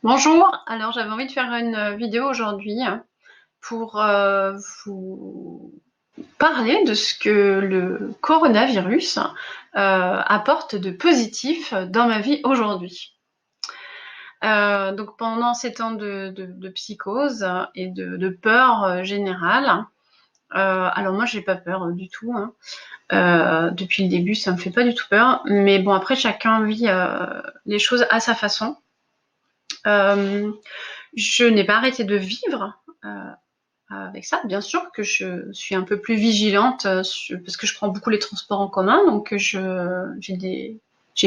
Bonjour, alors j'avais envie de faire une vidéo aujourd'hui pour vous parler de ce que le coronavirus apporte de positif dans ma vie aujourd'hui. Donc pendant ces temps de psychose et de peur générale, alors moi j'ai pas peur du tout, hein. Depuis le début ça me fait pas du tout peur, mais bon après chacun vit les choses à sa façon. Euh, je n'ai pas arrêté de vivre avec ça. Bien sûr que je suis un peu plus vigilante parce que je prends beaucoup les transports en commun, donc j'ai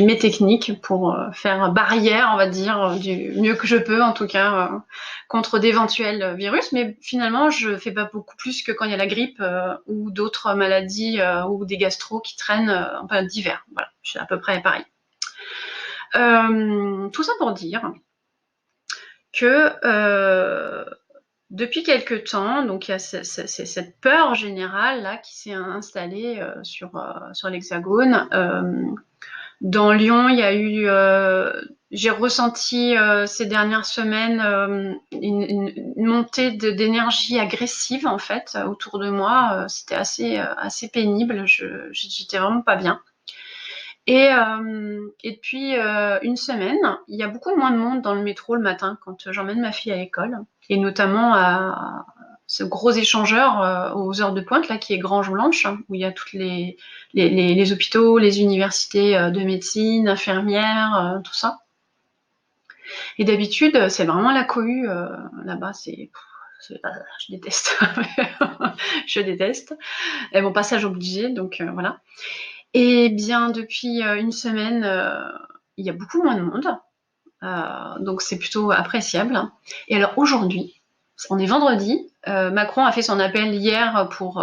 mes techniques pour faire barrière, on va dire, du mieux que je peux, en tout cas, contre d'éventuels virus. Mais finalement, je fais pas beaucoup plus que quand il y a la grippe ou d'autres maladies ou des gastros qui traînent en période d'hiver. Voilà, je suis à peu près pareil. Tout ça pour dire que depuis quelque temps, donc il y a cette peur générale là qui s'est installée sur l'Hexagone. Dans Lyon, il y a eu, j'ai ressenti ces dernières semaines une montée d'énergie agressive en fait autour de moi. C'était assez pénible. J'étais vraiment pas bien. Et depuis une semaine, il y a beaucoup moins de monde dans le métro le matin quand j'emmène ma fille à l'école, et notamment à ce gros échangeur aux heures de pointe là qui est Grange Blanche, où il y a toutes les hôpitaux, les universités de médecine, infirmières, tout ça. Et d'habitude, c'est vraiment la cohue là-bas. Je déteste, je déteste. Et mon passage obligé, donc voilà. Et bien depuis une semaine, il y a beaucoup moins de monde, donc c'est plutôt appréciable. Et alors aujourd'hui, on est vendredi, Macron a fait son appel hier pour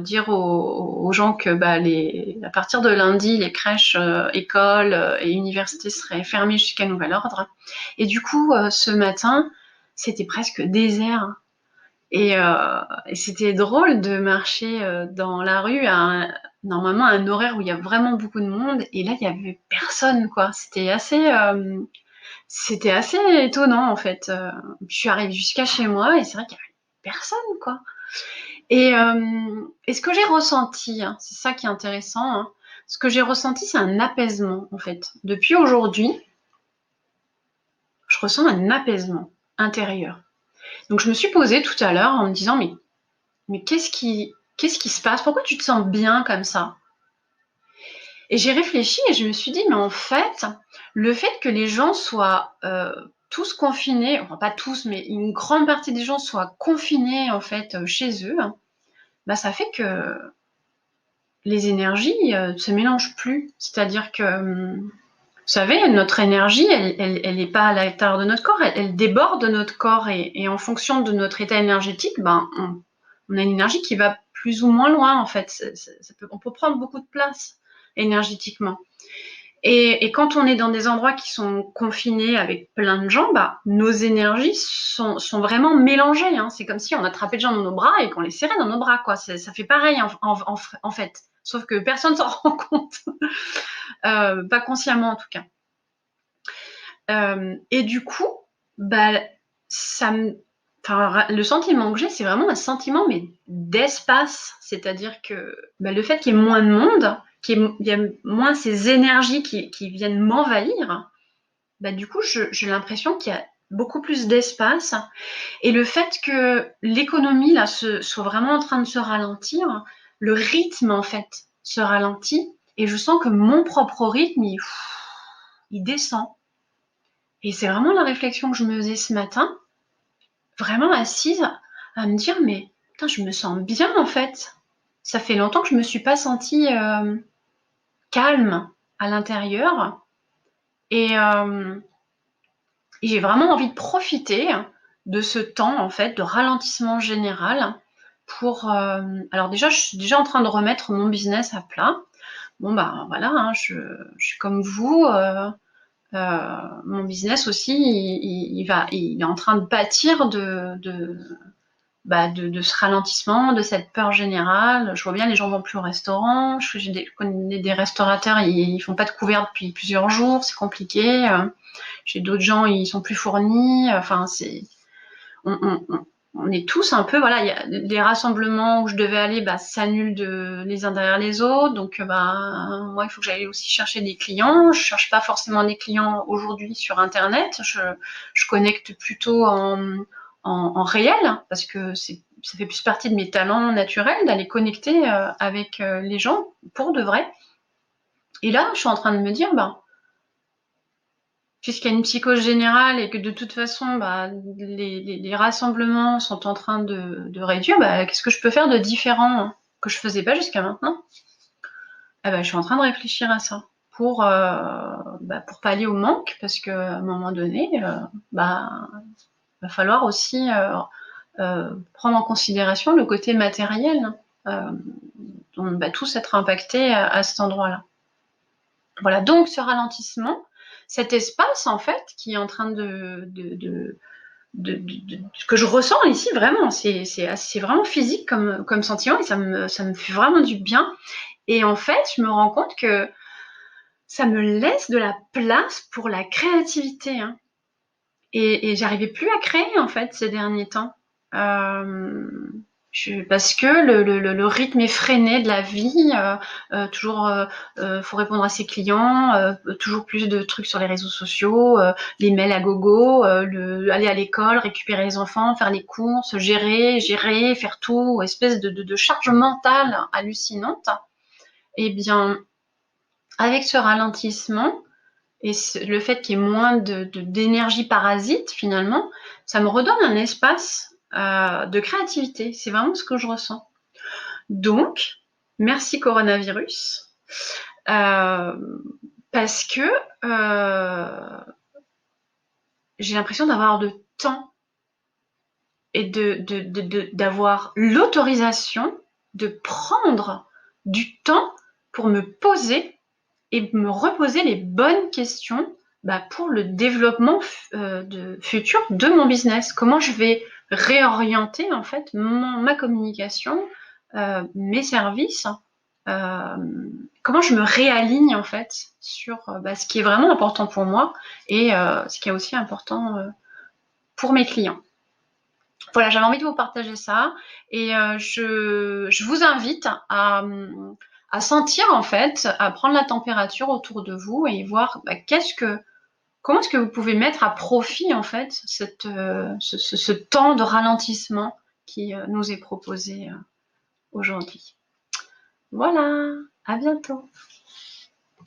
dire aux gens que à partir de lundi, les crèches, écoles et universités seraient fermées jusqu'à nouvel ordre. Et du coup, ce matin, c'était presque désert. Et c'était drôle de marcher dans la rue normalement à un horaire où il y a vraiment beaucoup de monde, et là il y avait personne quoi. C'était assez étonnant en fait. Je suis arrivée jusqu'à chez moi et c'est vrai qu'il y avait personne quoi. Et ce que j'ai ressenti, hein, c'est ça qui est intéressant, hein, ce que j'ai ressenti c'est un apaisement en fait. Depuis aujourd'hui, je ressens un apaisement intérieur. Donc je me suis posée tout à l'heure en me disant mais qu'est-ce qui se passe? Pourquoi tu te sens bien comme ça? Et j'ai réfléchi et je me suis dit, mais en fait, le fait que les gens soient tous confinés, enfin pas tous, mais une grande partie des gens soient confinés en fait chez eux, bah ça fait que les énergies se mélangent plus. C'est-à-dire que, vous savez, notre énergie, elle est pas à l'intérieur de notre corps, elle déborde de notre corps, et en fonction de notre état énergétique, on a une énergie qui va plus ou moins loin en fait. On peut prendre beaucoup de place énergétiquement. Et quand on est dans des endroits qui sont confinés avec plein de gens, nos énergies sont vraiment mélangées, hein. C'est comme si on attrapait des gens dans nos bras et qu'on les serrait dans nos bras, quoi. Ça fait pareil en fait. Sauf que personne s'en rend compte. Pas consciemment en tout cas. Et du coup, bah, ça me, enfin, le sentiment que j'ai, c'est vraiment un sentiment mais d'espace. C'est-à-dire que le fait qu'il y ait moins de monde, qu'il y ait moins ces énergies qui viennent m'envahir, du coup, j'ai l'impression qu'il y a beaucoup plus d'espace. Et le fait que l'économie là soit vraiment en train de se ralentir, le rythme en fait se ralentit, et je sens que mon propre rythme, il descend. Et c'est vraiment la réflexion que je me faisais ce matin, vraiment assise à me dire, mais putain, je me sens bien en fait. Ça fait longtemps que je me suis pas sentie calme à l'intérieur, et j'ai vraiment envie de profiter de ce temps en fait de ralentissement général pour. Alors déjà, je suis déjà en train de remettre mon business à plat. Bon voilà, hein, je suis comme vous. Mon business aussi, il est en train de pâtir de ce ralentissement, de cette peur générale. Je vois bien, les gens vont plus au restaurant. Je connais des restaurateurs, ils font pas de couvert depuis plusieurs jours, c'est compliqué. Chez d'autres gens, ils sont plus fournis. Enfin, on est tous un peu, voilà, il y a des rassemblements où je devais aller, bah, s'annulent les uns derrière les autres. Donc, bah, moi, il faut que j'aille aussi chercher des clients. Je cherche pas forcément des clients aujourd'hui sur Internet. Je connecte plutôt en réel parce que ça fait plus partie de mes talents naturels d'aller connecter avec les gens pour de vrai. Et là, je suis en train de me dire, bah, puisqu'il y a une psychose générale et que de toute façon, bah, les rassemblements sont en train de réduire, bah, qu'est-ce que je peux faire de différent que je faisais pas jusqu'à maintenant? Eh ben, je suis en train de réfléchir à ça pour pallier au manque, parce que à un moment donné, bah, va falloir aussi prendre en considération le côté matériel, dont on va tous être impactés à cet endroit-là. Voilà, donc ce ralentissement, cet espace en fait qui est en train que je ressens ici vraiment, c'est vraiment physique comme sentiment et ça me fait vraiment du bien. Et en fait, je me rends compte que ça me laisse de la place pour la créativité, hein. Et j'arrivais plus à créer en fait ces derniers temps. Parce que le rythme effréné de la vie, toujours faut répondre à ses clients, toujours plus de trucs sur les réseaux sociaux, les mails à gogo, aller à l'école, récupérer les enfants, faire les courses, gérer, faire tout, espèce de charge mentale hallucinante. Eh bien, avec ce ralentissement et le fait qu'il y ait moins d'énergie parasite, finalement, ça me redonne un espace de créativité. C'est vraiment ce que je ressens. Donc, merci coronavirus, parce que j'ai l'impression d'avoir de temps et d'avoir l'autorisation de prendre du temps pour me poser et me reposer les bonnes questions pour le développement futur de mon business. Comment je vais réorienter en fait ma communication, mes services, comment je me réaligne en fait sur ce qui est vraiment important pour moi et ce qui est aussi important pour mes clients. Voilà, j'avais envie de vous partager ça et je vous invite à sentir en fait, à prendre la température autour de vous et voir comment est-ce que vous pouvez mettre à profit en fait ce temps de ralentissement qui nous est proposé aujourd'hui. Voilà, à bientôt.